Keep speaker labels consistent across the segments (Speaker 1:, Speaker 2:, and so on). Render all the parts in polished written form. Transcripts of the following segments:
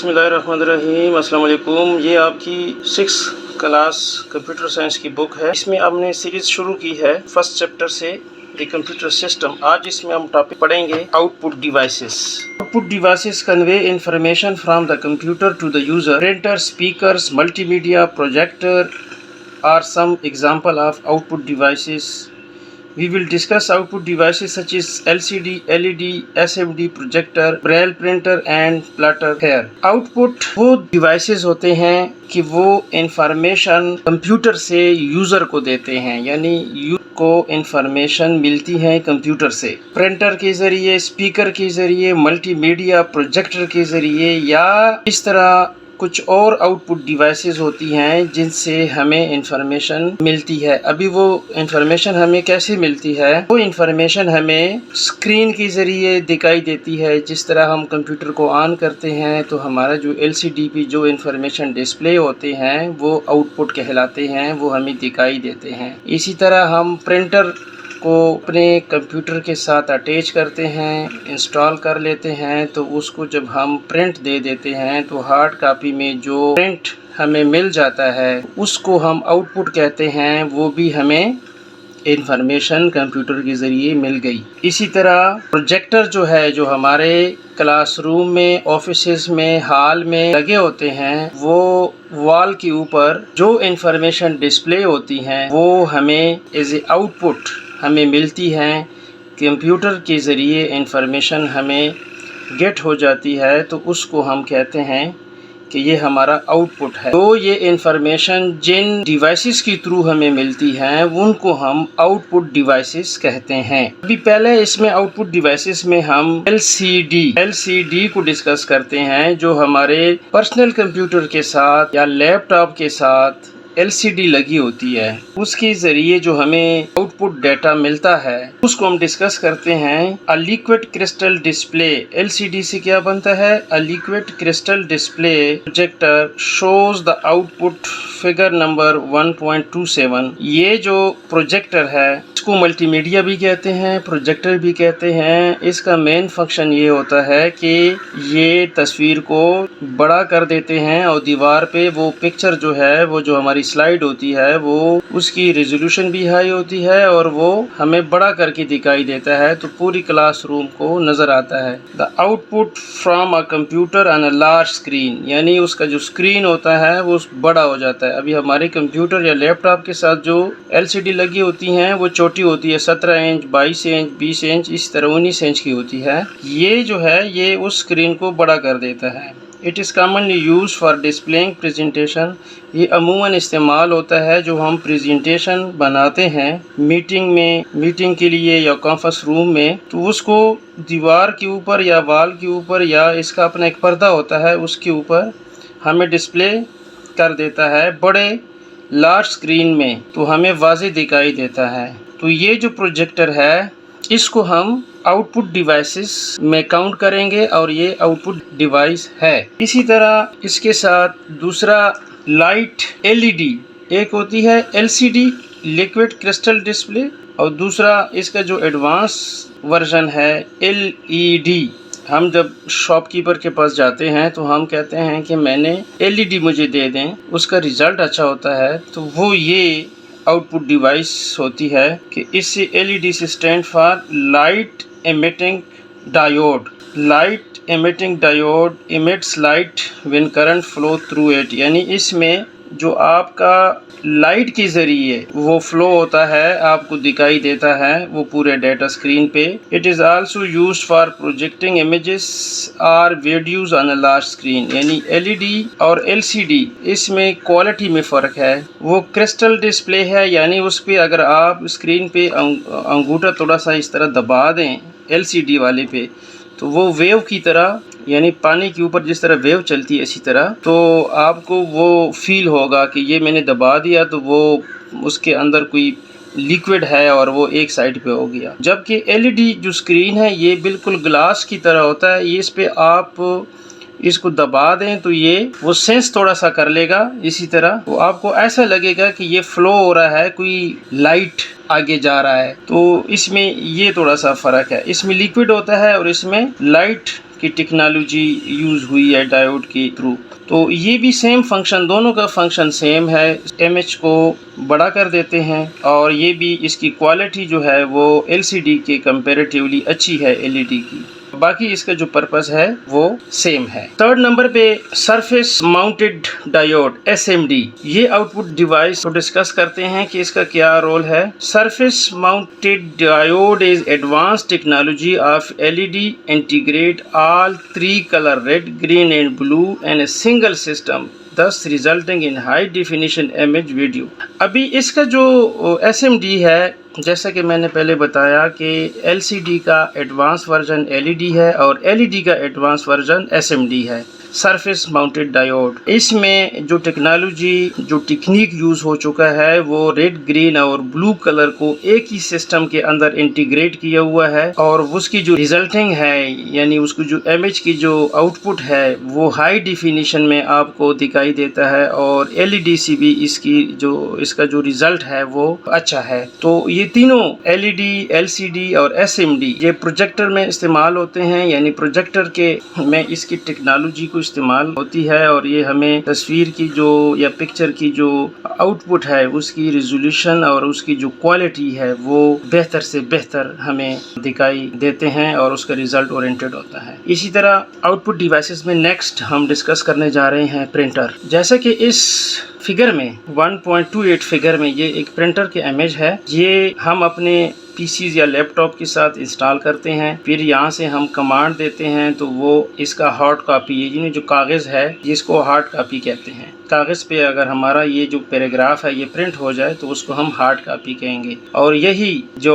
Speaker 1: बिस्मिल्लाहिर्रहमानिर्रहीम, अस्सलाम वालेकुम। ये आपकी 6 क्लास कंप्यूटर साइंस की बुक है। इसमें हमने सीरीज शुरू की है फर्स्ट चैप्टर से द कंप्यूटर सिस्टम। आज इसमें हम टॉपिक पढ़ेंगे output devices. Output devices convey information from the computer to the user. Printer, speakers, multimedia, projector are some example of output devices. We will discuss output devices such as LCD, LED, SMD, projector, braille printer and plotter here. Output वो devices होते हैं कि वो information computer से user को देते हैं, यानी यूज़र को इंफॉर्मेशन मिलती है कंप्यूटर से प्रिंटर के ज़रिए, स्पीकर के ज़रिए, मल्टीमीडिया, प्रोजेक्टर के ज़रिए, या इस तरह कुछ और आउटपुट डिवाइसेस होती हैं जिनसे हमें इंफॉर्मेशन मिलती है। अभी वो इंफॉर्मेशन हमें कैसे मिलती है? वो इंफॉर्मेशन हमें स्क्रीन के ज़रिए दिखाई देती है। जिस तरह हम कंप्यूटर को ऑन करते हैं तो हमारा जो LCD पे जो इंफॉर्मेशन डिस्प्ले होते हैं वो आउटपुट कहलाते हैं, वो हमें दिखाई देते हैं। इसी तरह हम प्रिंटर को अपने कंप्यूटर के साथ अटैच करते हैं, इंस्टॉल कर लेते हैं, तो उसको जब हम प्रिंट दे देते हैं तो हार्ड कॉपी में जो प्रिंट हमें मिल जाता है उसको हम आउटपुट कहते हैं। वो भी हमें इंफॉर्मेशन कंप्यूटर के ज़रिए मिल गई। इसी तरह प्रोजेक्टर जो है, जो हमारे क्लासरूम में, ऑफिसेज में, हॉल में लगे होते हैं, वो वॉल के ऊपर जो इंफॉर्मेशन डिस्प्ले होती हैं वो हमें एज ए आउटपुट हमें मिलती हैं। कंप्यूटर के ज़रिए इंफॉर्मेशन हमें गेट हो जाती है तो उसको हम कहते हैं कि ये हमारा आउटपुट है। तो ये इंफॉर्मेशन जिन डिवाइसेस के थ्रू हमें मिलती हैं उनको हम आउटपुट डिवाइसेस कहते हैं। अभी पहले इसमें आउटपुट डिवाइसेस में हम LCD को डिस्कस करते हैं, जो हमारे पर्सनल कंप्यूटर के साथ या लैपटॉप के साथ LCD लगी होती है। उसके ज़रिए जो हमें आउटपुट डाटा मिलता है उसको हम डिस्कस करते हैं। A liquid crystal display LCD से क्या बनता है? A liquid crystal display projector shows the output figure number 1.27। ये जो प्रोजेक्टर है इसको मल्टीमीडिया भी कहते हैं, प्रोजेक्टर भी कहते हैं। इसका मेन फंक्शन ये होता है कि ये तस्वीर को बड़ा कर देते हैं और दीवार पे वो पिक्चर जो है, वो जो हमारी स्लाइड होती है, वो उसकी रेजोल्यूशन भी हाई होती है और वो हमें बड़ा करके दिखाई देता है, तो पूरी क्लासरूम को नज़र आता है। The output from a computer on a large screen, यानी उसका जो स्क्रीन होता है वो बड़ा हो जाता है। अभी हमारे कंप्यूटर या लैपटॉप के साथ जो LCD लगी होती हैं वो छोटी होती है, 17 इंच, 22 इंच, 20 इंच, इस तरह 19 इंच की होती है। ये जो है ये उस स्क्रीन को बड़ा कर देता है। It is commonly use for displaying presentation. ये अमूमन इस्तेमाल होता है जो हम प्रेजेंटेशन बनाते हैं मीटिंग के लिए या कॉन्फ्रेंस रूम में, तो उसको दीवार के ऊपर या वॉल के ऊपर या इसका अपना एक पर्दा होता है उसके ऊपर हमें डिस्प्ले कर देता है बड़े लार्ज स्क्रीन में, तो हमें वाज़े दिखाई देता है। तो ये जो प्रोजेक्टर है इसको हम आउटपुट डिवाइसेस में काउंट करेंगे और ये आउटपुट डिवाइस है। इसी तरह इसके साथ दूसरा लाइट LED, एक होती है LCD लिक्विड क्रिस्टल डिस्प्ले, और दूसरा इसका जो एडवांस वर्जन है LED। हम जब शॉपकीपर के पास जाते हैं तो हम कहते हैं कि मैंने LED मुझे दे दें, उसका रिज़ल्ट अच्छा होता है, तो वो ये आउटपुट डिवाइस होती है कि इससे LED से stand for light emitting diode. Light emitting diode emits light when current flow through it, यानी इसमें जो आपका लाइट के ज़रिए वो फ्लो होता है, आपको दिखाई देता है वो पूरे डाटा स्क्रीन पे। It is also used for projecting images और videos on a large screen, यानी LED और LCD इसमें क्वालिटी में फ़र्क है। वो क्रिस्टल डिस्प्ले है, यानी उस पर अगर आप स्क्रीन पे अंगूठा थोड़ा सा इस तरह दबा दें LCD वाले पे, तो वो वेव की तरह, यानी पानी के ऊपर जिस तरह वेव चलती है इसी तरह, तो आपको वो फील होगा कि ये मैंने दबा दिया तो वो उसके अंदर कोई लिक्विड है और वो एक साइड पे हो गया। जबकि LED जो स्क्रीन है ये बिल्कुल ग्लास की तरह होता है, ये इस पे आप इसको दबा दें तो ये वो सेंस थोड़ा सा कर लेगा इसी तरह, तो आपको ऐसा लगेगा कि ये फ्लो हो रहा है, कोई लाइट आगे जा रहा है। तो इसमें ये थोड़ा सा फ़र्क है, इसमें लिक्विड होता है और इसमें लाइट की टेक्नोलॉजी यूज़ हुई है डायोड के थ्रू। तो ये भी सेम फंक्शन, दोनों का फंक्शन सेम है, एमएच को बड़ा कर देते हैं और ये भी इसकी क्वालिटी जो है वो एलसीडी के कंपैरेटिवली अच्छी है एलईडी की। बाकी इसका जो पर्पस है वो सेम है। थर्ड नंबर पे सरफेस माउंटेड डायोड एसएमडी, ये आउटपुट डिवाइस को डिस्कस करते हैं कि इसका क्या रोल है। Surface mounted diode is advance technology of LED integrate all 3 colour red, green and blue and a single system, thus resulting in high definition image video। अभी इसका जो SMD है, जैसा कि मैंने पहले बताया कि LCD का एडवांस वर्जन LED है और LED का एडवांस वर्जन SMD है, सरफेस माउंटेड डायोड। इसमें जो टेक्नोलॉजी, जो टेक्निक यूज़ हो चुका है वो रेड, ग्रीन और ब्लू कलर को एक ही सिस्टम के अंदर इंटीग्रेट किया हुआ है और उसकी जो रिजल्टिंग है, यानी उसको जो इमेज की जो आउटपुट है वो हाई डिफिनीशन में आपको दिखाई देता है और LED से भी इसका जो रिजल्ट है वो अच्छा है। तो ये तीनों LED, LCD और SMD ये प्रोजेक्टर में इस्तेमाल होते हैं, यानी प्रोजेक्टर के में इसकी टेक्नोलॉजी को इस्तेमाल होती है और ये हमें तस्वीर की जो या पिक्चर की जो आउटपुट है उसकी रिजोल्यूशन और उसकी जो क्वालिटी है वो बेहतर से बेहतर हमें दिखाई देते हैं और उसका रिजल्ट ओरिएंटेड होता है। इसी तरह आउटपुट डिवाइसेस में नेक्स्ट हम डिस्कस करने जा रहे हैं प्रिंटर। जैसा कि इस फिगर में 1.28 फिगर में ये एक प्रिंटर की इमेज है, ये हम अपने पीसीज या लैपटॉप के साथ इंस्टॉल करते हैं, फिर यहाँ से हम कमांड देते हैं तो वो इसका हार्ड कॉपी, ये जो कागज़ है जिसको हार्ड कॉपी कहते हैं, कागज़ पे अगर हमारा ये जो पैराग्राफ है ये प्रिंट हो जाए तो उसको हम हार्ड कॉपी कहेंगे। और यही जो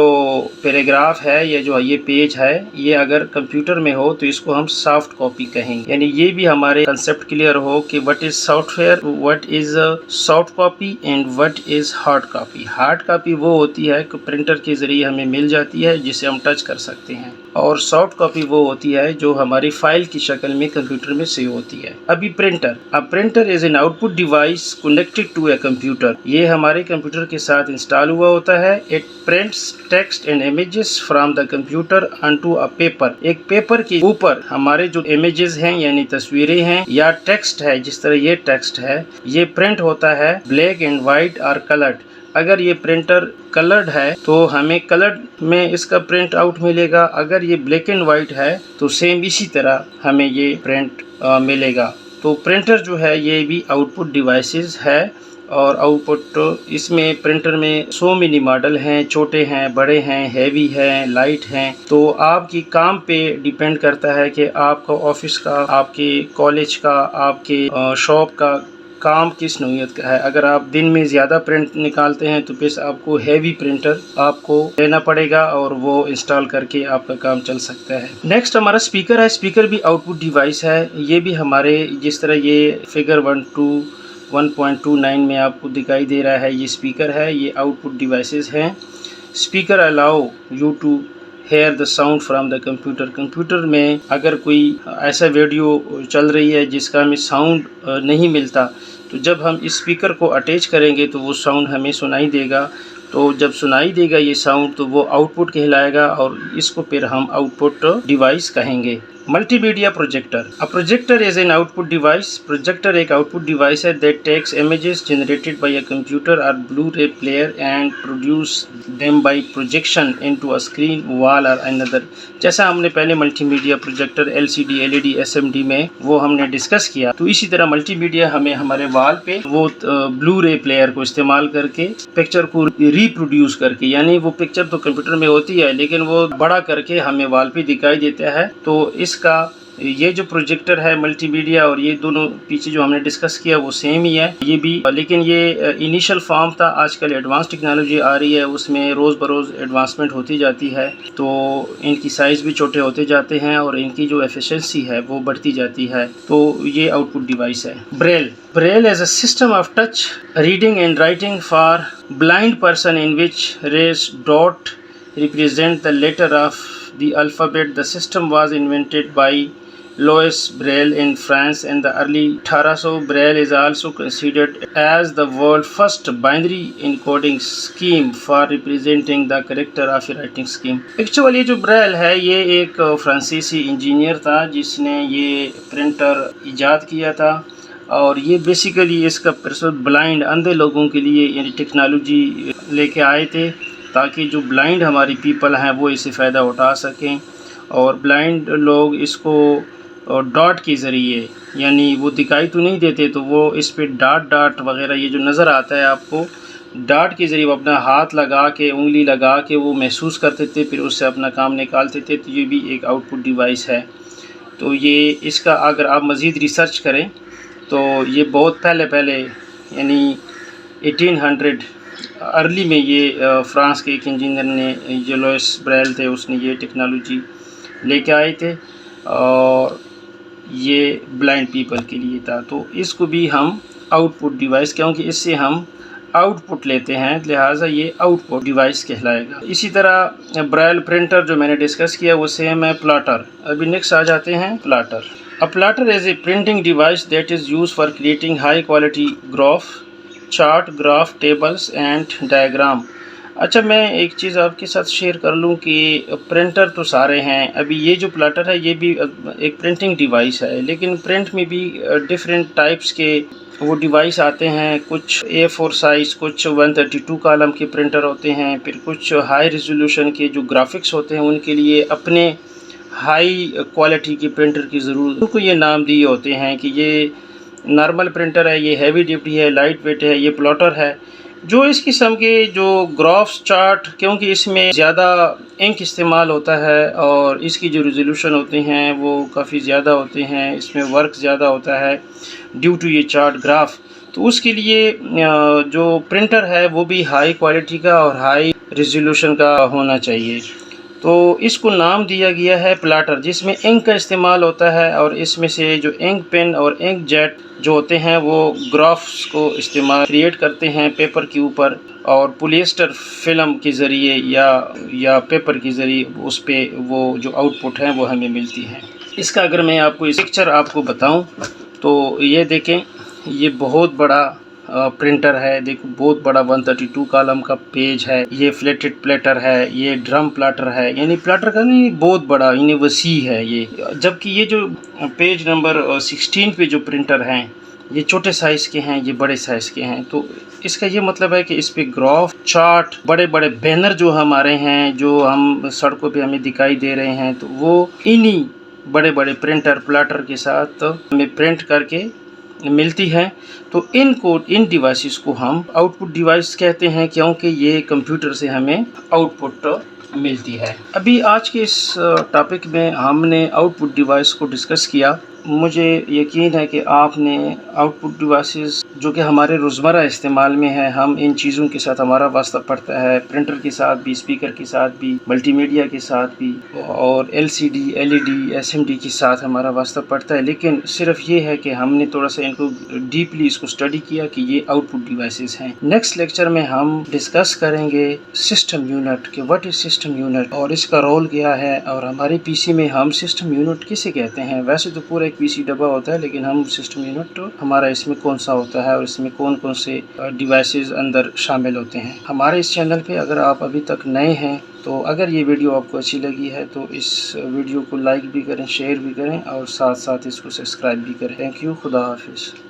Speaker 1: पैराग्राफ है, ये जो ये पेज है, ये अगर कंप्यूटर में हो तो इसको हम सॉफ्ट कॉपी कहेंगे। यानी ये भी हमारे कंसेप्ट क्लियर हो कि what is software, what is soft copy and what is hard copy. Hard copy वो होती है कि प्रिंटर के ज़रिए हमें मिल जाती है जिसे हम टच कर सकते हैं, और सॉफ्ट कॉपी वो होती है जो हमारी फाइल की शक्ल में कंप्यूटर में सेव होती है। अभी printer is an output device connected to a computer. ये हमारे कंप्यूटर के साथ इंस्टॉल हुआ होता है। It prints text and images from the computer onto a paper. एक पेपर के ऊपर हमारे जो इमेजेस हैं यानी तस्वीरें हैं या टेक्स्ट है, जिस तरह ये टेक्स्ट है, ये प्रिंट होता है ब्लैक एंड वाइट और कलर्ड। अगर ये प्रिंटर कलर्ड है तो हमें कलर्ड में इसका प्रिंट आउट मिलेगा, अगर ये ब्लैक एंड वाइट है तो सेम इसी तरह हमें ये प्रिंट मिलेगा। तो प्रिंटर जो है ये भी आउटपुट डिवाइसेस है और आउटपुट इसमें प्रिंटर में सो मेनी मॉडल हैं, छोटे हैं, बड़े हैं, हैवी हैं, लाइट हैं। तो आपकी काम पे डिपेंड करता है कि आपका ऑफिस का, आपके कॉलेज का, आपके शॉप का काम किस नौइयत का है। अगर आप दिन में ज़्यादा प्रिंट निकालते हैं तो फिर आपको हैवी प्रिंटर आपको लेना पड़ेगा और वो इंस्टॉल करके आपका काम चल सकता है। नेक्स्ट हमारा स्पीकर है। स्पीकर भी आउटपुट डिवाइस है। ये भी हमारे जिस तरह ये फिगर 1.29 में आपको दिखाई दे रहा है, ये स्पीकर है, ये आउटपुट डिवाइसेस हैं। Speaker allow you to hear the sound from the computer. Computer में अगर कोई ऐसा वीडियो चल रही है जिसका हमें साउंड नहीं मिलता, तो जब हम इस स्पीकर को अटैच करेंगे तो वो साउंड हमें सुनाई देगा। तो जब सुनाई देगा ये साउंड तो वो आउटपुट कहलाएगा और इसको फिर हम आउटपुट डिवाइस कहेंगे। Multimedia projector. A projector is an output device. Projector एक आउटपुट डिवाइस है that takes images generated by a computer or Blu-ray player and produce them by projection into a screen, wall or another. जैसा हमने पहले multimedia projector LCD, LED, SMD में वो हमने discuss किया, तो इसी तरह मल्टीमीडिया हमें हमारे वॉल पे वो ब्लू-रे प्लेयर को इस्तेमाल करके पिक्चर को रिप्रोड्यूस करके, यानी वो पिक्चर तो कंप्यूटर में होती है लेकिन वो बड़ा करके हमें वॉल पे दिखाई देता है। तो इसका ये जो प्रोजेक्टर है मल्टीमीडिया और ये दोनों पीछे जो हमने डिस्कस किया वो सेम ही है ये भी, लेकिन ये इनिशियल फॉर्म था। आजकल एडवांस टेक्नोलॉजी आ रही है, उसमें रोज़ बरोज़ एडवांसमेंट होती जाती है, तो इनकी साइज़ भी छोटे होते जाते हैं और इनकी जो एफिशिएंसी है वो बढ़ती जाती है। तो ये आउटपुट डिवाइस है। Braille as a system of touch reading and writing for blind person in which raised dot represent the letter of the alphabet. The system was invented by Louis Braille in France in the early 1800. Braille is also considered as the world's first binary encoding scheme for representing the character of a writing scheme. Actually जो Braille है ये एक फ्रांसीसी engineer था जिसने ये printer इजाद किया था और ये बेसिकली इसका पर्पस ब्लाइंड अंधे लोगों के लिए यानी टेक्नोलॉजी लेके आए थे ताकि जो ब्लाइंड हमारी पीपल हैं वो इससे फ़ायदा उठा सकें और ब्लाइंड लोग इसको डॉट के ज़रिए यानी वो दिखाई तो नहीं देते तो वो इस पे डॉट वगैरह ये जो नज़र आता है आपको डॉट के ज़रिए वो अपना हाथ लगा के उंगली लगा के वो महसूस करते थे फिर उससे अपना काम निकालते थे। तो ये भी एक आउटपुट डिवाइस है। तो ये इसका अगर आप मज़ीद रिसर्च करें तो ये बहुत पहले यानी 1800 अर्ली में ये फ्रांस के एक इंजीनियर ने जो लुइस ब्रेल थे उसने ये टेक्नोलॉजी लेके आए थे और ये ब्लाइंड पीपल के लिए था। तो इसको भी हम आउटपुट डिवाइस क्योंकि इससे हम आउटपुट लेते हैं लिहाजा ये आउटपुट डिवाइस कहलाएगा। इसी तरह ब्रेल प्रिंटर जो मैंने डिस्कस किया वो सेम है प्लॉटर। अभी नेक्स्ट आ जाते हैं plotter. A plotter is a printing device that is use for creating high quality graph chart graph tables and diagram. अच्छा मैं एक चीज़ आपके साथ शेयर कर लूँ कि प्रिंटर तो सारे हैं। अभी ये जो प्लॉटर है ये भी एक प्रिंटिंग डिवाइस है लेकिन प्रिंट में भी डिफरेंट टाइप्स के वो डिवाइस आते हैं। कुछ A4 साइज़ कुछ 132 कॉलम के प्रिंटर होते हैं फिर कुछ हाई रेजोल्यूशन के जो ग्राफिक्स होते हैं उनके लिए अपने हाई क्वालिटी की प्रिंटर की ज़रूरत उनको ये नाम दिए होते हैं कि ये नॉर्मल प्रिंटर है ये हैवी ड्यूटी है लाइट वेट है ये प्लॉटर है। जो इस किस्म के जो ग्राफ्स चार्ट क्योंकि इसमें ज़्यादा इंक इस्तेमाल होता है और इसकी जो रेजोल्यूशन होते हैं वो काफ़ी ज़्यादा होते हैं इसमें वर्क ज़्यादा होता है ड्यू टू ये चार्ट ग्राफ। तो उसके लिए जो प्रिंटर है वो भी हाई क्वालिटी का और हाई रेजोल्यूशन का होना चाहिए। तो इसको नाम दिया गया है प्लॉटर जिसमें इंक का इस्तेमाल होता है और इसमें से जो इंक पेन और इंक जेट जो होते हैं वो ग्राफ्स को इस्तेमाल क्रिएट करते हैं पेपर के ऊपर और पॉलिएस्टर फिल्म के ज़रिए या पेपर के ज़रिए उस पे वो जो आउटपुट है वो हमें मिलती है। इसका अगर मैं आपको इस पिक्चर आपको बताऊं तो ये देखें ये बहुत बड़ा प्रिंटर है। देखो बहुत बड़ा 132 कॉलम का पेज है। ये फ्लैटेड प्लेटर है ये ड्रम प्लाटर है यानी प्लाटर का नहीं बहुत बड़ा यानी वसी है ये। जबकि ये जो पेज नंबर 16 पे जो प्रिंटर हैं ये छोटे साइज़ के हैं ये बड़े साइज़ के हैं। तो इसका ये मतलब है कि इस पे ग्राफ चार्ट बड़े बड़े बैनर जो हमारे हैं जो हम सड़कों पे हमें दिखाई दे रहे हैं तो वो इन्हीं बड़े बड़े प्रिंटर प्लाटर के साथ हमें प्रिंट करके मिलती है। तो इन डिवाइसेस को हम आउटपुट डिवाइस कहते हैं क्योंकि ये कंप्यूटर से हमें आउटपुट मिलती है। अभी आज के इस टॉपिक में हमने आउटपुट डिवाइस को डिस्कस किया। मुझे यकीन है कि आपने आउटपुट डिवाइसेस जो कि हमारे रोज़मर्रा इस्तेमाल में है हम इन चीज़ों के साथ हमारा वास्ता पड़ता है प्रिंटर के साथ भी स्पीकर के साथ भी मल्टीमीडिया के साथ भी और LCD LED SMD के साथ हमारा वास्ता पड़ता है। लेकिन सिर्फ ये है कि हमने थोड़ा सा इनको डीपली इसको स्टडी किया कि ये आउटपुट डिवाइसेस हैं। नेक्स्ट लेक्चर में हम डिस्कस करेंगे सिस्टम यूनिट कि व्हाट इज़ सिस्टम यूनिट और इसका रोल क्या है और हमारे PC में हम सिस्टम यूनिट किसे कहते हैं। वैसे तो पूरा एक PC डब्बा होता है लेकिन हम सिस्टम यूनिट हमारा इसमें कौन सा होता है और इसमें कौन कौन से डिवाइसेस अंदर शामिल होते हैं। हमारे इस चैनल पे अगर आप अभी तक नए हैं तो अगर ये वीडियो आपको अच्छी लगी है तो इस वीडियो को लाइक भी करें शेयर भी करें और साथ साथ इसको सब्सक्राइब भी करें। Thank you. खुदा हाफिज़।